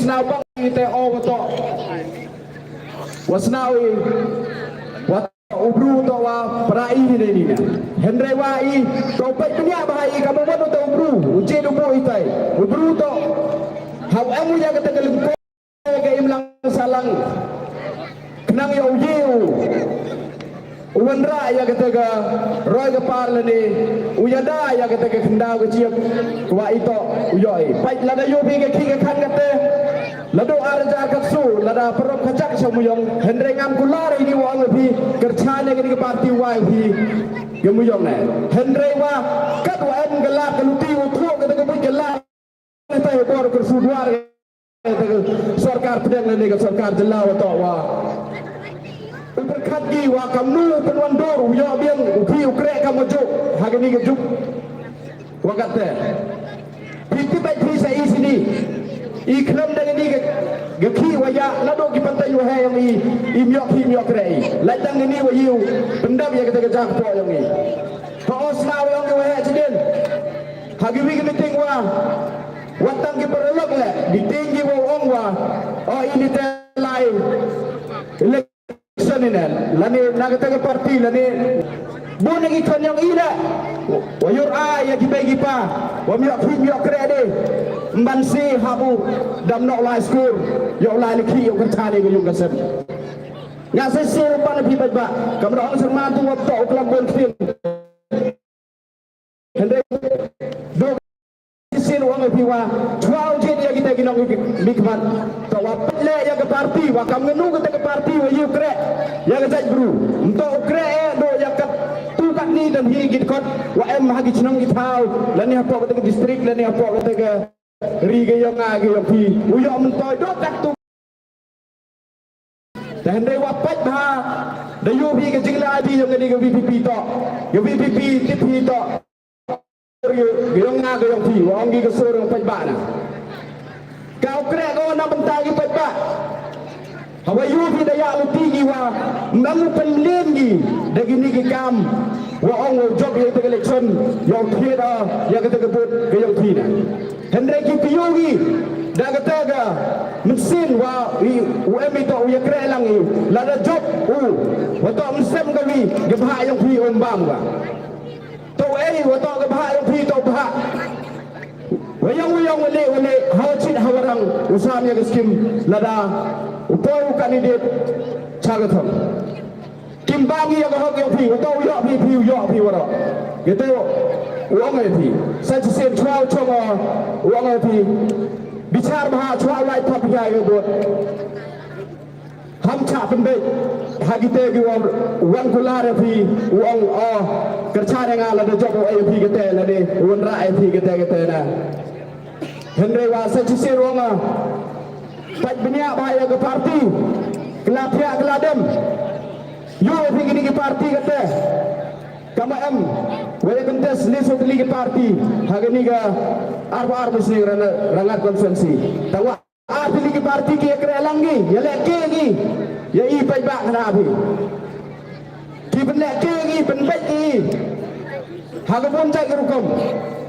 bang kita to wasnawi wat ubru to wa perai ni Henry wa I to pe punya bahai kamu mana to ubru uji dubu itai ubru to hau amu ya kata kelengko ke imlang salang kenang ya ujiu Uwandra ya kata ke Roy ke Parlani Uyada ya kata ke Kendau ke Ciap Wa ito Uyoi Baik lada yubi ke King ke Kan kata Lado arja katsu Lada perok kacak semuyong Henry ngam kular ini wang lebih Kerjanya ke parti wa lebih Gemuyong na Henry wa Kat wa en gelap Keluti utru kata ke bui gelap Kata ke bor kersuduar Kata ke Sorkar pedang lani ke sorkar jelau atau wa berkat gi wa kamu penwandor yo biang upi ukrek kamu juk hari ni juk wa kata piti bai pri sai sini ikram dengan ni geki wa ya lado ki pantai wa hai yang i miok rei lai tang ni wa yu pendam ya kata jak po yang ni pa osna wa yang wa hai sidin hagi wi meeting wa watang ki perlok le ditinggi wa ong wa oh ini lain Saninan, lani nakataga parti lani bunang ikon yang ina, wayur ya kita gipa, wamiak krede, mbansi habu dam nok lai skur, yo lai leki yo kerjane ko yung kasem. Nga sesir pa na pibat ba, kamera ang sermatu waktu uklam bon film. Henry do sesir wang piwa, twelve jet ya kita ginong mikmat. Wapet le yang ke parti, wakam ngenu kita ke parti, wayu krek, yang ke bru, untuk krek do yang ke tukat ni dan higit kot, wam hagi cenong kitau, lani apa kata ke distrik, lani apa kata ke riga yang agi yang pi, uyok mentoy do kat tu. Dan dari wapet bah, dayu pi ke jingla adi yang ke VPP to, ke VPP tipi to, yang agi yang pi, wang gi ke sorong pajak na. Kau kira kau nak mentari petak, hawa yubi daya lutigi wa, namu penlengi, dagini kikam, wa orang job yang terkait election, yang tiada, yang terkebut ke yang tina. Henry kipiyogi, dah kataga, mesin wa UM itu uya kira langi, lada job waktu mesin kami, gebah yang pi ombam wa, tau waktu gebah yang pi tau bah. Wayang wale hawacit hawarang usamnya keskim lada upau kandidat cagatham kimbangi yang hok yang pi atau yo pi wara gitu uang pi saya sen trial chonga uang pi bicara bah trial light tapi ya buat hamca pendek hagite gi uang kular pi uang kerja dengan lada job pi kita lade uang rai pi kita na Henry wasa cisi ruang tak banyak bahaya ke parti kelapia keladem yo pergi ke parti kata kamu wala kontes lisut ligi parti hari ni ga arba musni rangat konferensi tawa pilih ke parti ke kere langi ya leke gi ya i pajak na abi ki ben leke gi ben beki haga bon cak rukum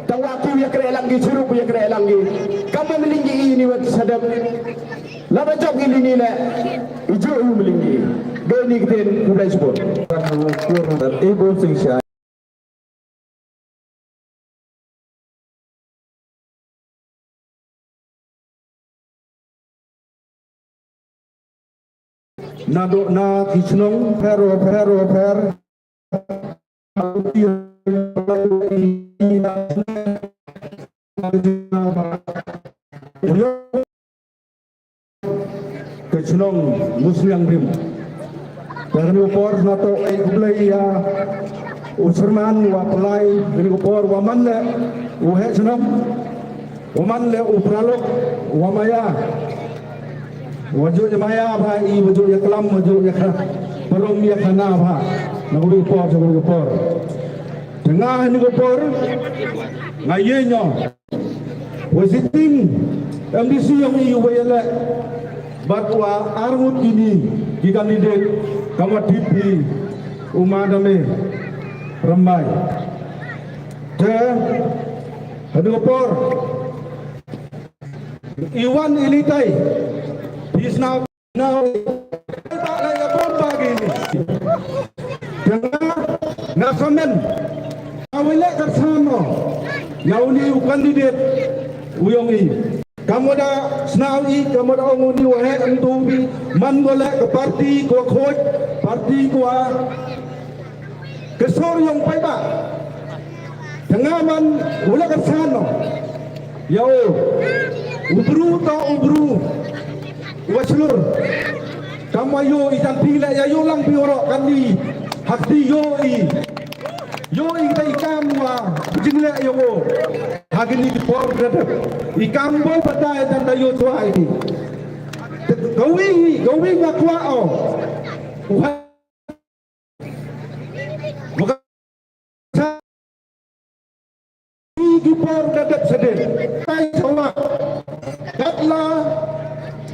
tawatu ya kere langi surup ya kere langi kamu melinggi ini wat sadap laba jok ini ni la ijo melinggi do ni kiten mulai sebut ibu singsa nadok na kisnong pero kecenong musliang rim dari upor nato ikulai ya usman wa pelai dari upor waman le uhe cenong waman le upralok wamaya wajud maya ba i wajud ya kelam wajud ya belum ya kana ba naguri upor naguri upor tengah ni upor ngayenya wasiting MDC yang iu bayala batwa armut ini di kandidat kamu DP umadame ramai je hadu upor Iwan Ilitai. He's now tak layak bomba gini. Jangan nak komen. Awalnya bersama. Yang ini kandidat uyong ini. Kamu dah senawi, kamu dah orang ini wahai antubi. Man golek ke parti kuah khoj, parti kuah kesor yang pai ba. Jangan man ulak bersama. Yo, ubru tak ubru. Waslur, kamu ayo ikan pilih ya yo lang piorok kali. Hakti yo kita ikan wah, jingla yo. Hagini di por berada. Ikan boy pada dan dayo tua ini. Gawi nak kuat oh. Bukan di por berada sedih. Tai sama. Katla,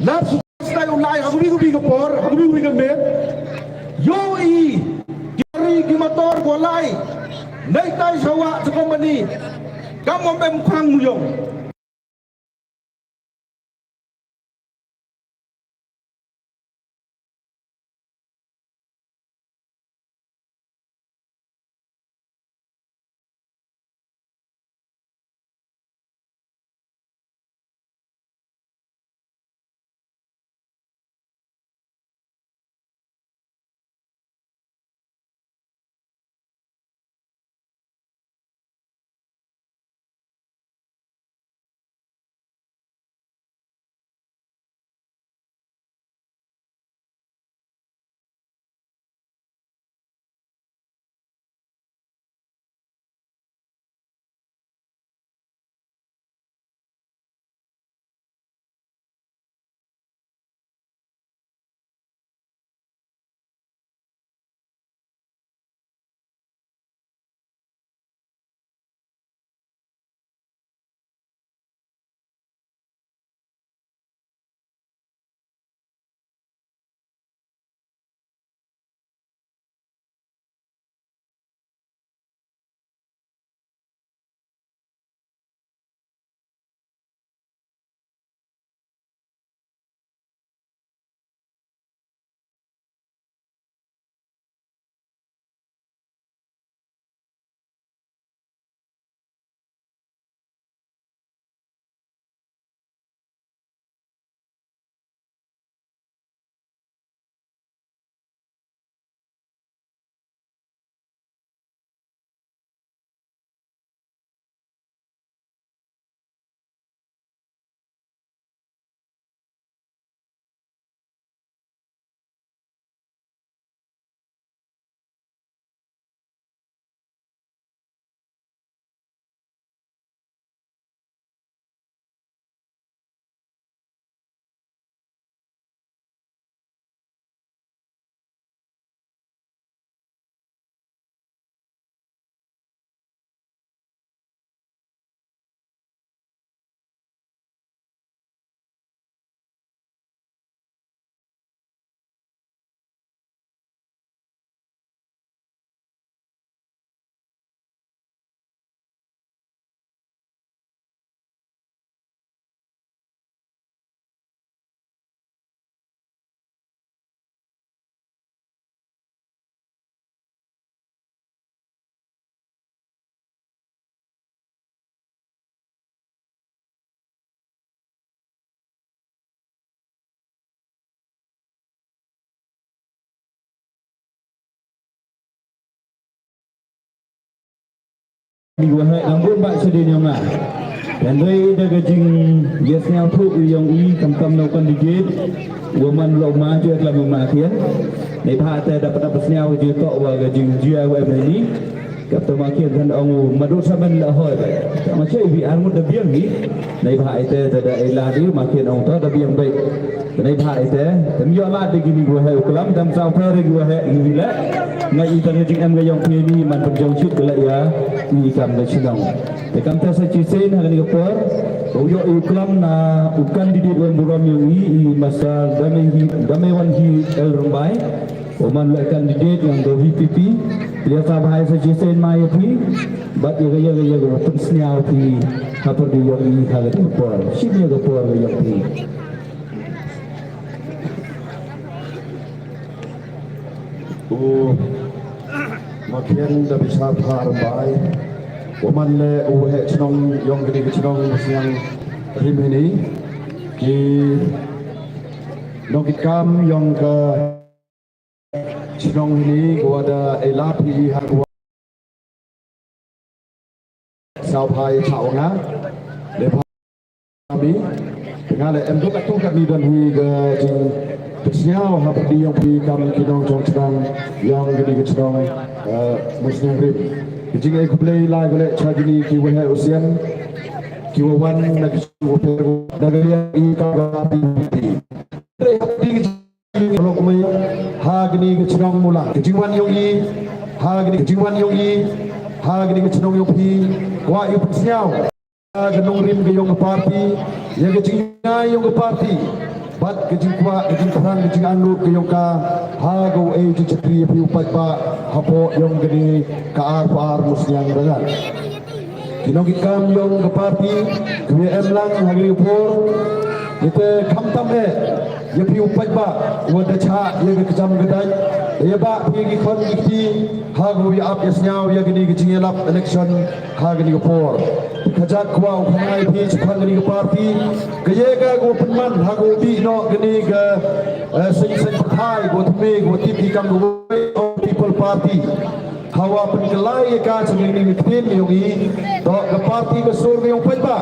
lap stay online. Aku bingung por, aku bingung men. Yo kiri di motor gua lai. Naik tai sawa sekolah ni. Kamu memang muyong. Wahai anggun bak sedih nyonga. Dan dari dah gajing yes yang tu yang i kam no kandidat woman lo ma je telah memakian. Nei pha te dapat pesnyau je tok wa gajing jia wa ni. Kap to makian dan ang madu saban la hoi ba. Macam vi armu da biang ni. Nei pha te da ela dia makian ang to da biang baik. Nei pha te tem yo la de gini wahai kelam dam sau pha re wahai ni la. Ngai i tan gajing am gayong ni man penjong chut la ya. Ni kam da sidang. Tekam ta sa chisen hagan ni por. Uyo iklam na ukan di wan buram yang i masa damai wan hi el rombai. Oman la kandidat yang do VPP biasa bahasa Jason Maya pi, bat ya pensnya pi, apa dia yang hal itu por, sini ada por yang pi. Makin dah bisa harbai, oman le cenong yang gede cenong siang rim ini, ki nongkit kam yang ke cenong ini gua ada elapi harwa saupai caunga, lepas kami dengan le emdu katu kami dan hui ke jing Sinyal apa dia yang pergi kami kinong jong sedang yang gede sedang musnang rib. Jika aku play live boleh cari ni kiwa hai usian kiwa wan nak kiwa pergo dagaya ika gati. Terhati kalau kami ha gini kecilong mula kejingwan yogi ha gini kejingwan yogi ha gini kecilong yogi wa ibu sinyal ha genong rib ke yong party yang kejingnya yong party. Bat kejing kuat, kejing perang, kejing anu keyongka hago jing cetri piu patba hapo yong gede kaar paar musliang dengan kinong ikam yong ke parti kwe emlang hagri upor ite kamtam ye piu patba wada cha ye ke kejam gedai ye ba pi kon ikti hago ya ap yasnyau ye gede kejing elap election hagri upor kajak kuau kanai pi chpan gani ke parti keye ga go penman hago bi no gani ke sing thai go thme go tipi kam go people party hawa pen kelai ka chang ni ktin yogi to ke parti ke sur ge yong pa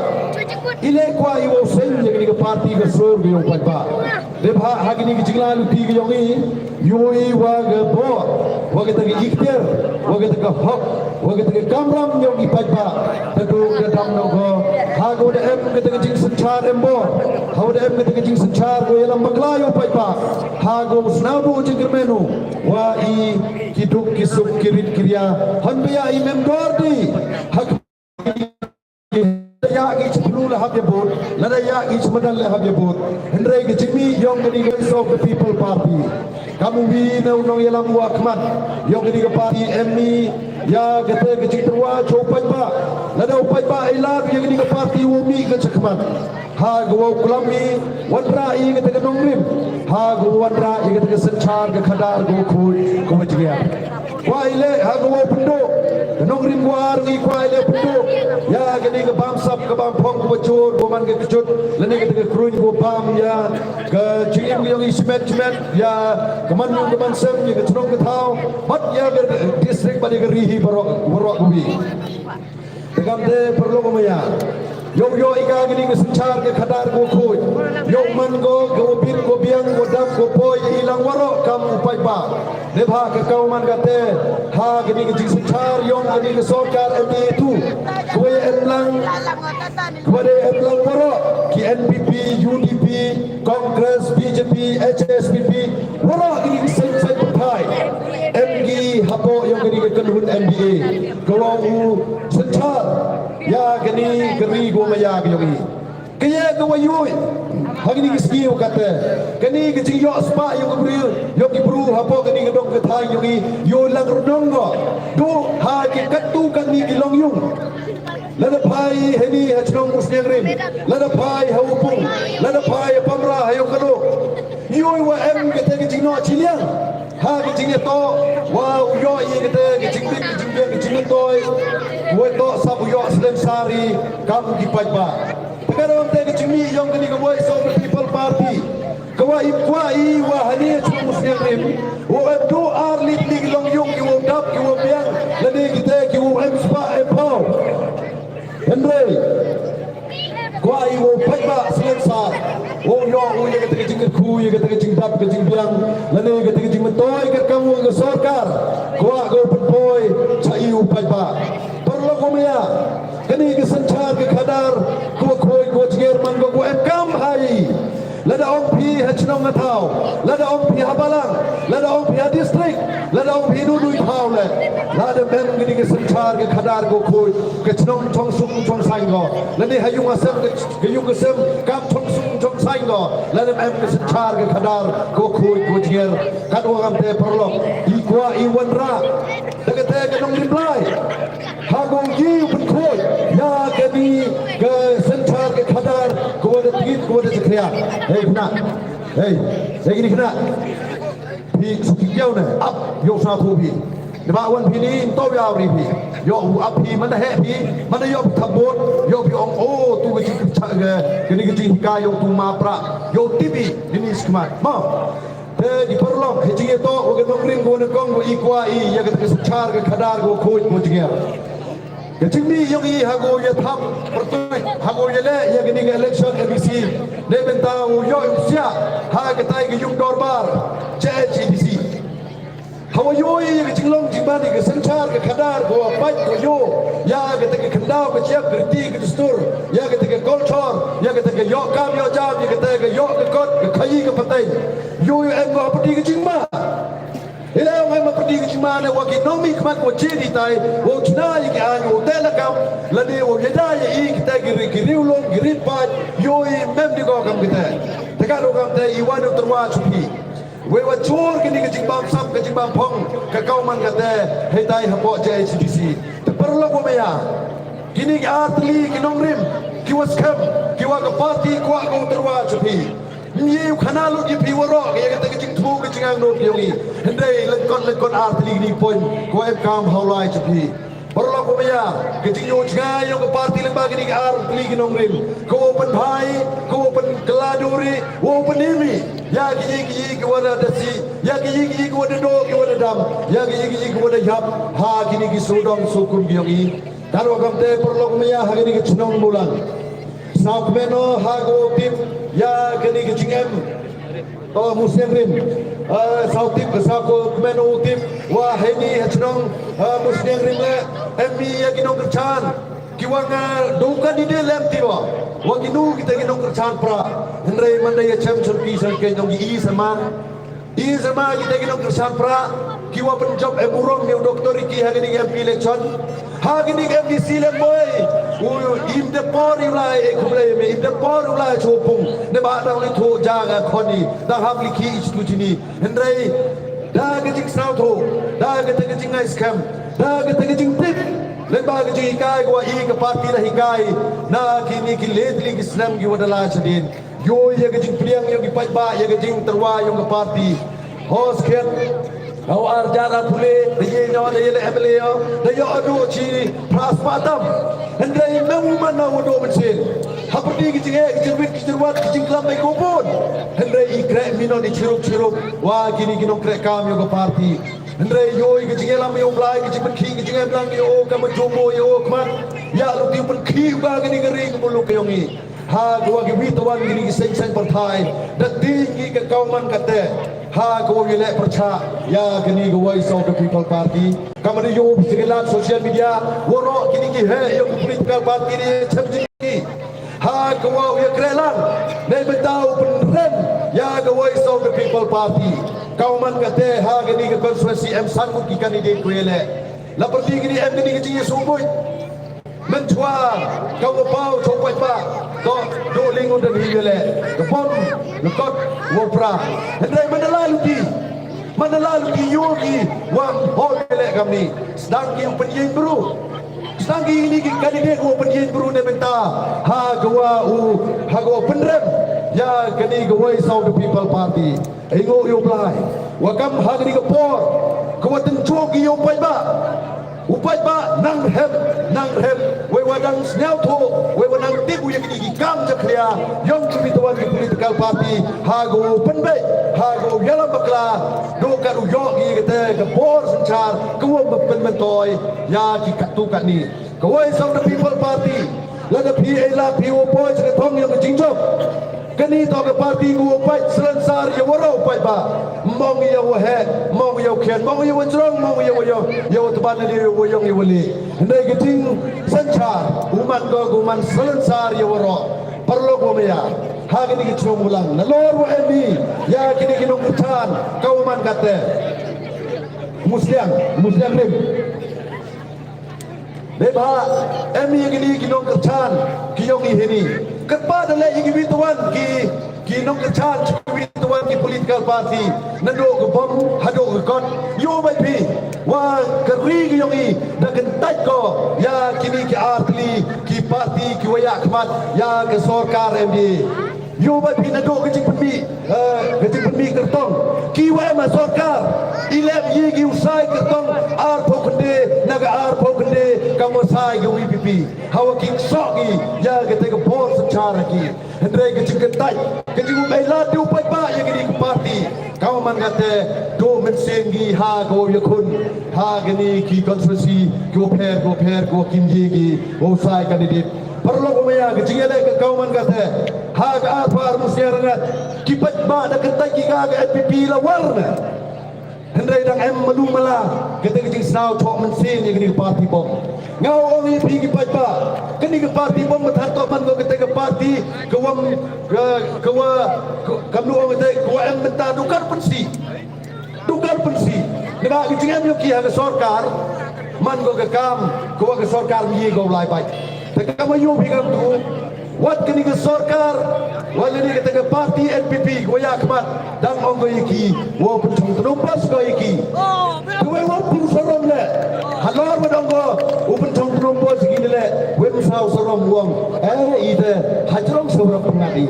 ile kwa yo sing gani ke parti ke sur ge yong pa de bha hagini ke jingla lu ti ge yogi yoi wa ge bo wa ge ta ge ikter wa ge ta ge hok wa ge ta ge kamram yogi pa tetu ke dam no go hago de em ke ta ge jing sanchar embor hago de em ke ta ge jing sanchar go yelam maglayo pa hago snabu jing menu wa I kiduk kisuk kirit kriya hanbiya I memgordi hak ya gi chulu la hab yebut la ya gi chmadan la hab yebut hendrai gi jimi yong gani voice of the people party kamu wi no no yelam wa kmat yong gani ga party emmi ya gate gi chitwa chopai ba la da upai ba ila gi gani ga party wo mi ga chakmat ha go kulami wandra I ga te nongrim ha go wandra I ga te sanchar ga khadar go khul ko machriya kwaile ha go pundo nongrim war gi kwaile pundo ya gani ga bam sap ga bam phong ko chur ko man ga chut lani ga te kruin ko bam ya ga chim gi ngi smet ya kaman ga man sem ga chong ga thau bat ya ga district bali ga rihi baro bi tegam de perlu ko maya yo ika gini ke senchar ke khadar go khoi yo man go bin go biang go dam go poi ilang waro kam upai ba ne bha ke kau man ga te ha gini ke jing senchar yong gini ke sorkar MD tu kwe emlang waro ki NPP UDP Congress BJP HSPP waro gini ke sen partai MG hapo yong gini ke kenhun MBA kawang u senchar ya gini geri go maya yogi kaya go yoi hagini skiu kate kani gijing yo spa yo bru hapo kani gedong ke thai yogi yo lang rodongo do ha ki katu kani gilong yung lada pai heni hachnong musneng rim lada pai haupung lada pai pamra hayo kalo yoi wa em kate gijing no chiliang ha gijing to wa yo I kate gijing toy wo to sabu yo slem sari kamu ki pajba pero te gijing mi yong gani go voice of the people party kwai wa hani chum muslim rim wo do ar lig long yung ki wo dap ki wo biang lani kite ki wo em spa e pau hendrei kwai wo pajba slem sar wo yo wo ye kate gijing khu ye kate gijing dap gijing biang lani kate gijing mentoy ke kamu ke sarkar kwa go poi chai u pajba perlu komia kani ke sanchar ke khadar ko khoi ko chier man go em kam hai lada ong pi hachnong athau lada ong pi habalang lada ong pi district lada ong pi du thau le lada ben gini ke sanchar ke khadar go khoi ke chnong chong sung chong sai go lani hayung asem ke yung asem kam chong sung chong sai go lada em ke sanchar ke khadar go khoi ko chier kadwa kam te perlu I kwa I wanra daga kata ke nong reply hagong ji pun khoi ya ke ni ke sentar ke khadar ko de tigit ko de sekria hei kena hei saya gini kena pi sukiau ne up yo sa thu pi de ba wan pi ni to ya ri pi yo up pi man he pi man yo thabot yo pi ong o tu ke ji ke ni ke ji ka yo tu ma pra yo tibi ni skma ma di perlok hiji to o ke nongring go ne kong go ikwa I ya ke sechar ke khadar go khoj go jia ke chimi yo I hago ya thap pertoi hago ya le ya ke ni election ABC ne benta yo sia ha ke tai ke yum dorbar che GDC hawa yo ya ke jinglong jibani ke sechar ke khadar go pai go yo ya ke te ke khandao ke chia kriti ke dustur ya ke te ke culture ya ke te ke yo kam yo jam ya ke te ke yo ke kot ke khai ke patai yo em go pergi ke jingma ila yo em pergi ke jingma ne wa ki nomi kmat ko chedi tai wo chna yi ke an wo te la kam la ne wo yeda yi I ke te ke riu long grit pa yo I mem di go kam ke te ka lo kam te I wa no terwa chupi we wa chur ke ni ke jingbam sam ke jingbam phong ke kau man ke te hei tai ha po je CDC te perlo ko me ya kini ke atli ke nongrim ki was kam ki wa ke party ko ko terwa chupi Miu kanal lu pi waro ke kata ke jing thu ke jing ang no yongi hendai len kon artli ni pon ko em kam haulai chupi perlo ko ya ke jing yo jga yo ke parti lemba ke ni artli ke nongrim ko open bhai ko open keladuri wo open nimi ya ke wada dasi ya ke wada do ke wada dam ya ke wada yap ha kini ki sodong sukum yongi karo kam te perlo ko ya ha ni ke chunong bulan South Meno hago tip ya kini ke jingem to muslim rim South tip sako Meno tip wa heni hachnong muslim rim le MB ya kinong kerchan kiwanga duka di de lem tiwa wa kinu kita kinong kerchan pra hendrai manda ya chem surki san ke jong I sama kita kinong kerchan pra kiwa penjob emurong ni doktor iki hagini MP election hagini MDC le boy im de por ulai ekumle me im de por ulai chopung ne ba dang ni tho jaga khoni da ham likhi ichutini hendrai da ke jing sao tho da ke te jing ai scam da ke te jing tip le ba ke jing kai ko I ke parti la hikai na kini ki ledli ki islam ki wadala chadin yo ye ke jing priang yo ki pai ba ye ke jing terwa yo ke parti hos khet Kau arjana tule, dia nyawa dia le emele yo, dia adu chi praspatam, hendai memu mana wado mesin. Haperti kicing kicirwit kicirwat kicing kelam baik kupon, hendai ikrek minon cirup, wah kini kinong krek kami yo ke parti, hendai yo kicing lam yo belai kicing penki kicing belang yo kamu jumbo yo keman, ya lu tiup penki bagi ni kering mulu keyongi. Ha gua ki witawan gini ki seng partai, dak tinggi ke kauman kate. Ha ko yele percha ya kini go voice of the people party kamari yo bisiklat social media woro kini ki he yo political party ni chapji ha ko ya krelan ne betau penren ya go voice of the people party kauman kate ha kini ke konstitusi em sanggup ki candidate ko yele la perti kini em kini ki jingi sumbui menchua kau bau copai pa to do lingon dan hiyele kepon lekot wopra hendai mana lalu yogi wa hole kami sedang ki penyen bro sedang ki ini ki kandidat ko penyen bro ne benta ha gwa ha go penrem ya kini go voice of the people party engo yo plai wa kam ha ni ko por ko ten chogi yo pai ba upai ba nang hem we wadang snel tho we wadang tigu yang di kam jaklia yong tuan di political party hago penbe hago yalam bakla do karu yo gi kete ke bor sanchar ko pen mentoy ya ki katu kat ni ko some the people party la the PA la PO boy se thong yang jingjok kani to ke party ko pai selansar yo waro pai ba mong yo he mong yo khen mong yo wrong mong yo teban ni yo yong yo li ndai giting sanchar uman go guman selansar yo waro perlu ko me ya ha kini ki chumulang na lor wo ebi ya kini kinong kutan kauman kate musliam rim Deba, emi yang ini kinong kercan, kiyong iheni. Kepada le yang wituan ki kinong kercan, wituan ki political party nado ke bom hado ke kon yo bai pi wa keri ki yong i da kan tai ko ya kini ki artli ki party ki waya khmat ya ke sarkar md yo bai pi nado ke jing penmi kertong ki wa ma sarkar ilem yi ki usai kertong ar phokende naga ar phokende kamo sai ki UPP hawa ki soki ya ke te ke bor secara ki hendrai ke jing tai ke jing bai la du pai ba ya ki party kau man kata do mensengi ha go yakun ha gini ki konstitusi go pair go kim ji ki o sai kandidat perlu kumaya ke jingale ke kau man kata ha ga par musyarangat ki pat ba da ketai ki ga FPP la warna hendrai dang em madu mala kata ke jing snau thok mensen ya gini party bom ngau ongi pi ki pat ba kini ke party bom mathat to man go kata ke party ke wam ke wa kamlu ong kata ke wa em benta dukar pensi neba ke jing em yo ki ha ke sarkar man go ke kam ke wa ke sarkar mi go lai bai te kam yo pi kam tu wat kini ke sarkar wala ni kata ke party NPP go ya khmat dang ong go iki wo penchong tnom pas go iki ke wa pun sarom le halor ma dong go u penchong tnom bo sigi le wen sau sarom wong ide hajrong sarom pengadi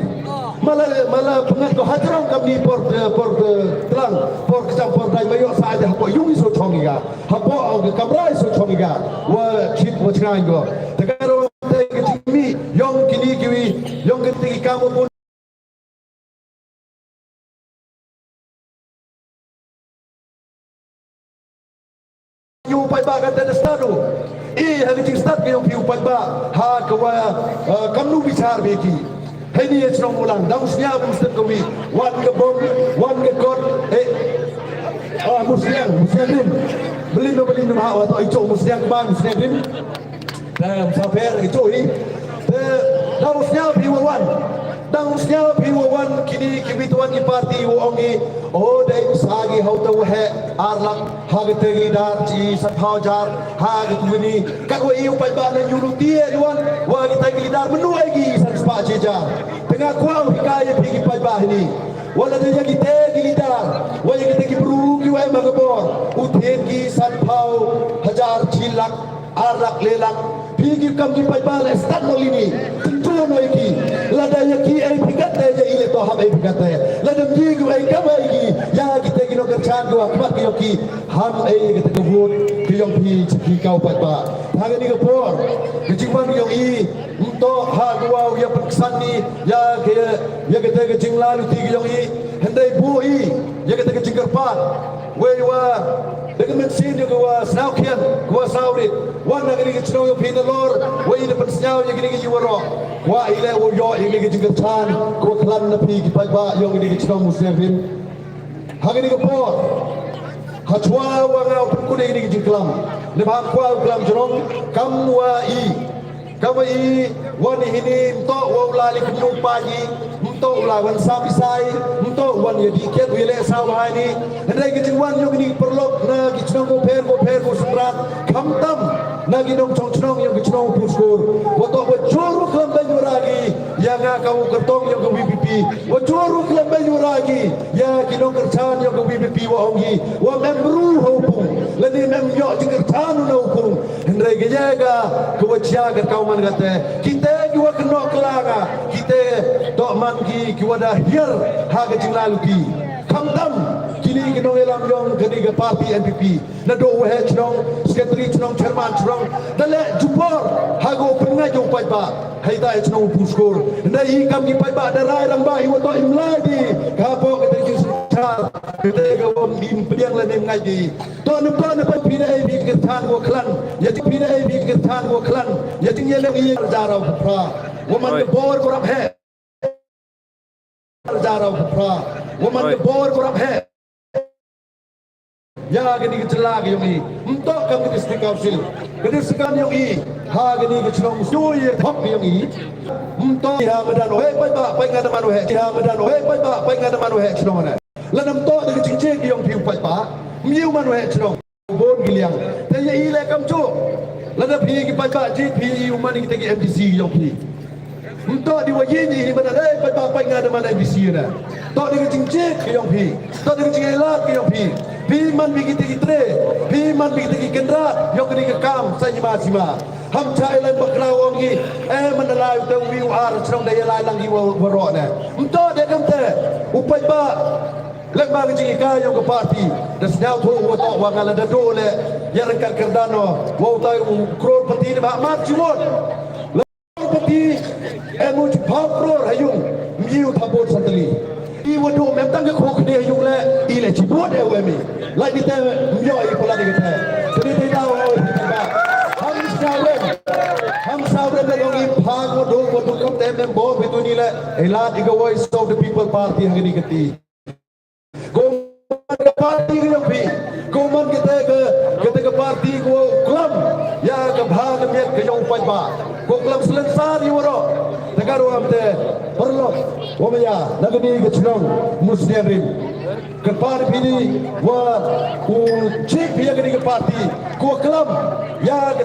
malah pengat ko hajrong kami por telang por campur dai mayo saja hapo yungi so chongiga hapo kamrai so chongiga wa chip wa chngai go tegaro te kimi yong kini kiwi yong kiti kamu pun yu pai ba kan da stadu hari ting stad ke yong piu pai ba ha kwa kamnu bichar beki Hei es nong ulang, dah musliam mesti kami. Wan ke bom, wan ke kot. Musliam rim. Hak atau itu musliam bang musliam rim. Dah sabar itu ini. Dah musliam piwawan. Kini tuan ki parti wongi. Oh dai sagi hau tu he arlak hag tegi dar ci sathau jar hag tu ni kak wa iu pai ba na yulu tie duan wa ki tegi dar menu lagi san spa jar tengah kuau hikayat pergi pai ba ni wala dia ki tegi dar wa ki tegi bru ki wa magabor uthen ki sathau hajar cilak arlak lelak pergi kam ki pai ba la stat no lini tentu no iki lada ki ai pikat je ile to ham ai pikat lada ji ki ai kam ai ya kita kino kerjaan dua kuat ki ham kita kebut ki yong pi kau pat ba hang ni kepor kejingman yong i untuk ha dua ya perkesan ni ya kita kejing lalu ti yong i hendai bu i ya kita kejing kerpat we wa dengan mesin juga wa snaukian wa saurit wan na gini kecino yo pinalor we ni pensnyau ya gini ki waro wa ile wo yo ile kejing kerjaan ko klan na pi ki pat ba yong ni kecino muslimin hangini kepor hachwa wa ngau kude ni jingklam ne bang kwa klam jorong kamwa i wani hini mto wa ulali kunu paji mto ulawan sapisai mto wan ya diket wile sawai ni hendai kijingwan yo ni perlok na kijnong ko pher ko sumrat kamtam na ginong chongchnong yo kijnong puskur wato wa joru klam banyuragi ya nga kau kertong yo ko BPP wa joru klam banyuragi ya ginong kerchan yo ko BPP wa ongi wa membru hopung lani mem yo jingkerchan na hopung hendai gejaga ko wachiaga kau man kata kita juga kena kelanga kita dok man ki wada hir ha ke jinglalu ki kamdam kini kena elam yong kini ke parti NPP na do we chnong secretary chnong chairman chnong dale jupor ha go pengai jong pai ba hai dai chnong puskor na i kam ki pai ba da rai ram ba i wo to imlai di ka po ke te jing char ke ga wom dim priang la nem ngai di to ne pa ne pa pi na ai bi ke than go klan ya ti pi na ai bi ke than go klan ya ting ye le i jara pra wo man ke bor ko rap hai jara pra wo man ke bor ko rap hai ya gini ke celag yung i untuk kami district council gini sekan yung i ha gini ke chnong suye thok yung i untuk ha medan ohe pai ba pai ngadaman ohe ha medan ohe pai ba pai ngadaman ohe chnong na lanam to de chingche yung piu pai ba miu man ohe chnong bon giliang te ye i le kam chu lada pi ki pai ba ji pi u man ki te ki MDC yung pi Untuk diwajini ni mana pai ngada mana bisi na. Tok dengan cincin ke yang pi. Tok dengan cincin elat ke yang pi. Pi man bi kita kitre. Pi man bi kita kendra. Yang kini ke kam saya sima. Ham cai lain bakrau ongi. Menalai utang wiu ar serong daya lai lang iwa warok na. Untuk dia kamte. Upai ba. Lek bang cincin ka yang ke parti. Dan senyaw tu watok wangalan dan dole. Yang rengkat kerdano. Watai kror peti ni bak mat jiwon. Peti emu chapro hayung miu thabot santali I wadu mem tang ke khok de hayung le I le chi bot e wemi lai ni te myo I pola de te tani te da o ba ham sawen le long I phang wadu kam te mem bo bitu ni le ela di go voice of the people party hangini kati go party ke yang pi go man kita ke party go club ya ke bhag me ke yang pai ba ko club selensar yoro tagaro amte perlo omaya nagani ke chunong muslimin ke party pini wa ku chik ya ke party ko club ya ke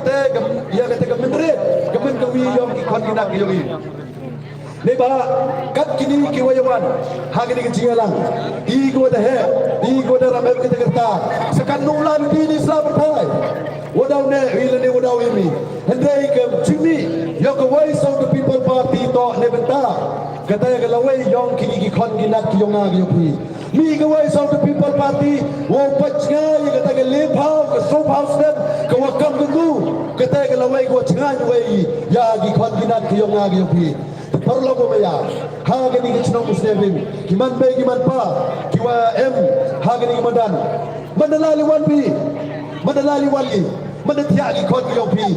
menteri ke men ke wi yom ki khon ke yogi Neba kat kini kiwayawan hagini ke jingalang igo dah igo dah ramai kita kerta sekan nulan kini selamat wadau ne wilane wadau ini hendai ke jimi yang ke voice of the people party to ne benta kata yang lawai yang kini ki khon ginak ki yonga ki yopi mi ke voice of the people party wo pachga yang kata ke lepau ke soap house dan ke wakam gengu kata yang lawai ko cngai wei ya ki khon ginak ki yonga ki yopi perlu bomaya hagani ke chno muslimin kiman be kiman pa kiwa hagani kimadan mandalali wanbi mandalali wali mandatiagi kon yopi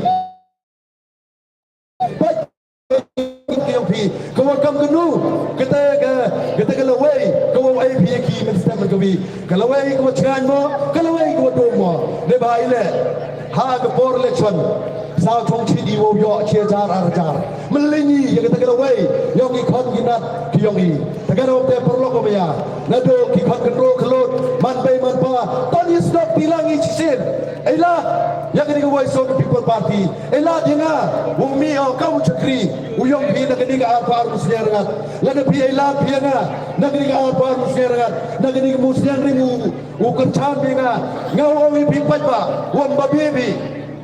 yopi kawa kam genu kata lawai kawa ai pi ki men stem kawi kalawai kawa chan mo kalawai kawa do mo ne bai le hag por election sao trong chi di wo yo chia jar arjar melingi ya kata wei yo ki khon ginat ki yongi tagaro te perlo ko ya nado ki khon kendro kelot man bay man pa tani stop tilangi chisin ela ya kini wei so people party ela dinga bumi o kau chakri uyong pi na kini ga apar musyarat la na pi ela pi na na kini ga apar musyarat na kini musyan rimu u kerchan dinga ngau wi pi pa wam ba bi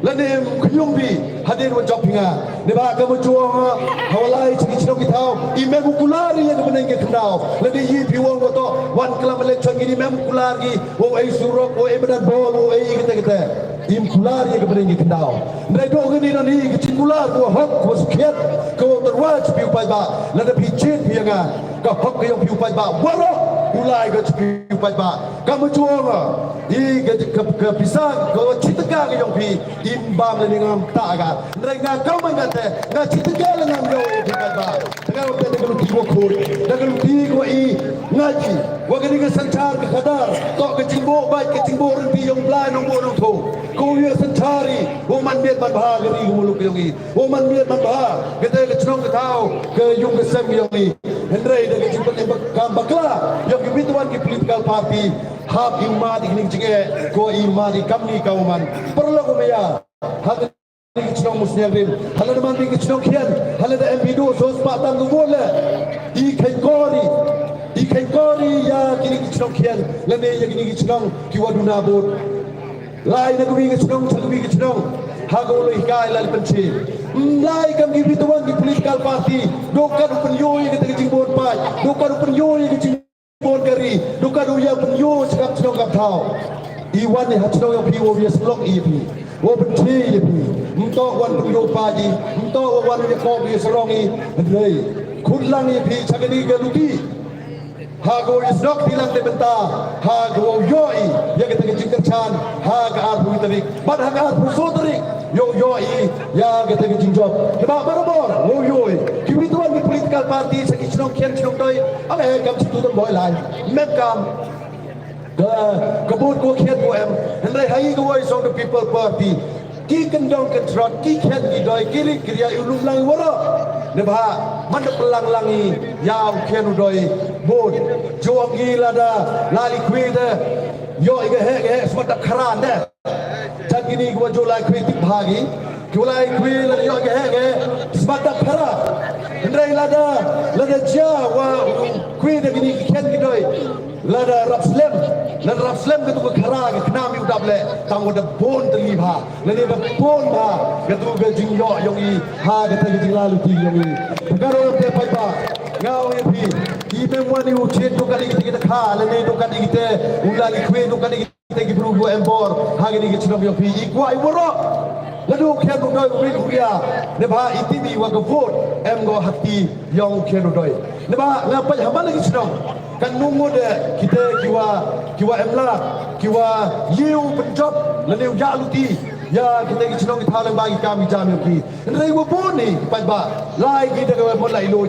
Lanem kuyungbi hadir wa jopinga neba kamu juang hawalai ciki cino kitau ime bukulari yang menengge kenau lade yi piwang wato wan kelam election ini mem kulari wo ai surok wo ai badan bol wo ai kita im kulari yang menengge kenau ndai do gini nani kecin kular wo hok wo sekiat ko terwaj piu pai ba lade picit pianga ka hok yang piu pai ba waro ulai ke piu pai ba kamu juang I ke pisang ko citaka ke yang pi imbam le ngam ta ga ndai nga kau mangate nga citaka le ngam yo pi ba tagaro te de lu ko ko de lu ti ko I ngaji wa ke ni sanchar ke khadar to ke jimbo bai ke jimbo rin pi yong blai nong bo nong tho ko ye sanchari wo man met man ba ke ri mu lu ke yong I wo man met man ba ke te ke chnong ke tau ke yung ke sem yong I hendrai de ke jimbo ke kam bakla yang ke bituan ke political party hab imma di kini jige ko imma di kamni kauman perlu ko meya hal di chong muslimin hal de man di chong khian hal de mp do so spa tam go le I kai kori ya kini chong khian le ne ya kini chong ki waduna bot lai na ko bi chong chong bi chong ha go lo kai lal panchi lai kam ki bituan di political party dokar pun yo ye ke jingbon pa dokar pun yo ye ke Pon kari, duka duya pun yo cakap cakap kap tau. Iwan ni hacau yang pi wo bias blok ipi, wo benci ipi. Untuk wan pun yo pagi, untuk wan yang kau bias longi, hendai. Kulang ipi cakap ni galuti. Hago is not tilang de benta, hago yoi, ya kita kecik kercan, haga arpu terik, bad haga arpu soterik, yoi, ya kita kecik job. Sebab berabor, wo yoi. Kini tuan di political party sakit cunong kian cunong doi, apa kam situ tu boy lain, mem kam. Kebut ko kian ko em, hendai hai ko voice of the people party. Ki kendong ketrot, ki kian ki doi, kiri kriya ulum lang wara. Nebha mana pelang langi yau kian doi. Bod, juang gila dah, lali kuida, yo ige he semata keran dah. Jadi ni gua jual kuida bagi, Kulai kuih lagi orang ke sebatak para. Hendai lada jawa kuih dah gini kian gidoi. Lada rapslem ke tu ke khara ke kena mi udap le tang ada bon terliha lada ada bon ba ke tu ke jingyo yang i ha ke tu jing lalu ti yang i perkara te pai ba ngau ye pi I memang ni ucet tu kali kita kha lada tu kali kita ulali kuih tu kali kita gi berubu embor ha ni ke chinom yang pi I kuai woro lalu kian tu doi kuih kuia ne ba itibi wa ke vote em go hati yang kian tu doi ne ba ngapai hamba lagi chinom kan nunggu deh kita kiwa emla kiwa yiu penjob leniu jaluti ya kita ki chinong kita lang bagi kami jam ki ndai wo pun ni pa lai kita ke mo lai lui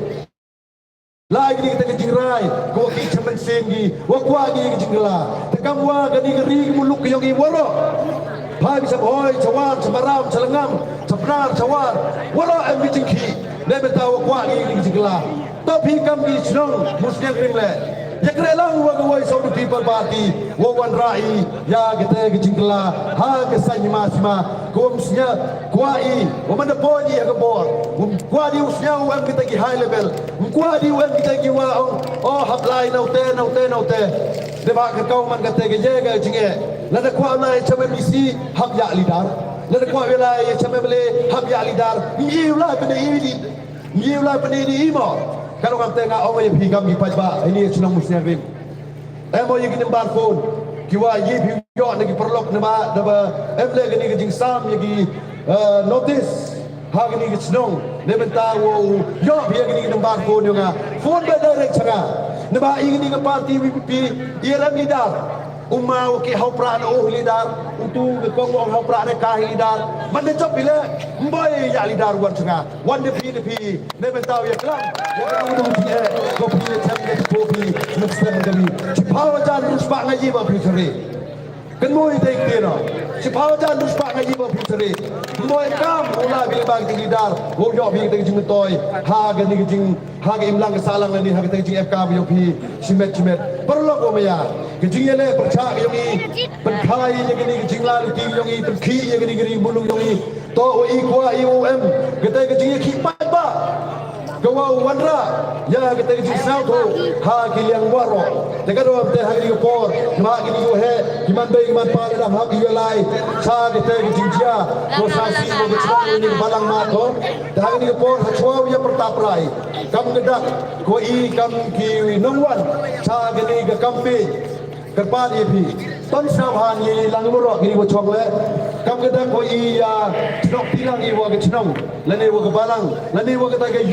lai kita ke jingrai ko ki chaman sengi wo kwa ki jingla tekam wa gani geri muluk ki yogi woro pa bisa hoi cawan semaram celengam cepnar cawan woro em ki jingki le beta wo kwa ki jingla tapi kami chinong musliam ringle ya kerelang wa gawai Saudi People Party wa wan rai ya kita ke jingla ha ke sanyima sima ko musnya kuai wa mana poni ya gebor kuai usnya wa kita ki high level kuai wa kita ki wa oh haplai naute de ba ke kau man kata ke je ke jinge la da kuai lai chame misi hab ya lidar la da kuai lai chame bele hab ya lidar ni la bene ni mo kalau kami tengok orang yang pergi kami pajak ini senang musnahrin. Emo yang gini barphone, kiwa ye pion lagi perlok nama emle gini kejing sam lagi notice hak ini kesenang. Nebenta wo yo dia gini barphone yang phone berdirect canga. Nama ini ke parti VPP iram lidar. Umau ke hau pra na oh lidar untuk ke kong hau pra na kah lidar man job bila mboy ya lidar wan canga wan de pi ne bentau ya klam ya kamu tu dia ko pi champion ko pi muslim kami cipawa jan ruspa ngaji ba pi sore kan moy dek dia no cipawa jan ruspa ngaji ba pi sore moy kam ula bila bang lidar wo yo pi te jing toy ha ga ni jing ha ga imlang ke salang ni ha ga te jing fk yo pi simet perlu ko maya kejing ele percak yang ini penkai yang ini kejing lalu ti yang ini penki yang ini geri bulung yang ini to i kwa iom kita kejing kipat ba kawau wanra ya kita kejing sao tu ha kiliang waro teka do te ha ni por ma ki ni he kiman be kiman pa da ha ki lai sa kita kejing dia ko sa si ko kejing ni balang ma ko ha ni por ha chwa ya pertap rai kam gedak ko i kam ki nongwan sa ni ke kampi kerpan ye pi ton saban ye lang murok ni wo chong le kam ke da ko i ya chnok tilang i wo ke chnong lane wo ke balang lane wo ke ta ke